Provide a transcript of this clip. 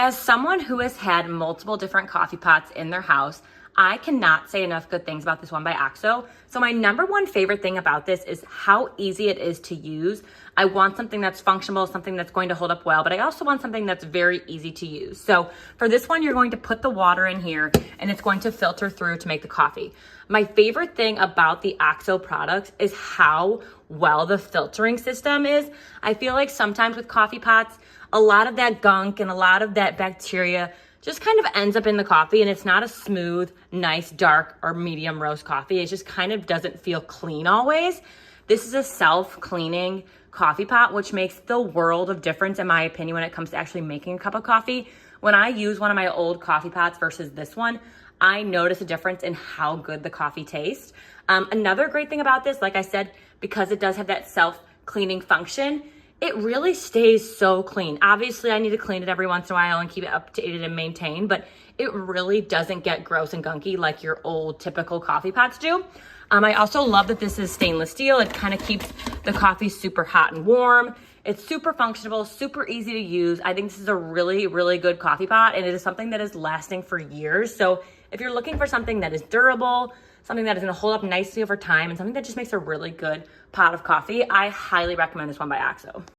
As someone who has had multiple different coffee pots in their house, I cannot say enough good things about this one by OXO. So my number one favorite thing about this is how easy it is to use. I want something that's functional, something that's going to hold up well, but I also want something that's very easy to use. So for this one, you're going to put the water in here and it's going to filter through to make the coffee. My favorite thing about the OXO products is how well the filtering system is. I feel like sometimes with coffee pots, a lot of that gunk and a lot of that bacteria just kind of ends up in the coffee, and it's not a smooth, nice, dark or medium roast coffee. It just kind of doesn't feel clean always. This is a self-cleaning coffee pot, which makes the world of difference in my opinion when it comes to actually making a cup of coffee. When I use one of my old coffee pots versus this one, I notice a difference in how good the coffee tastes. Another great thing about this, like I said, because it does have that self-cleaning function, it really stays so clean. Obviously, I need to clean it every once in a while and keep it updated and maintained, but it really doesn't get gross and gunky like your old typical coffee pots do. I also love that this is stainless steel. It kind of keeps the coffee super hot and warm. It's super functional, super easy to use. I think this is a really, really good coffee pot, and it is something that is lasting for years. So if you're looking for something that is durable, something that is gonna hold up nicely over time, and something that just makes a really good pot of coffee, I highly recommend this one by OXO.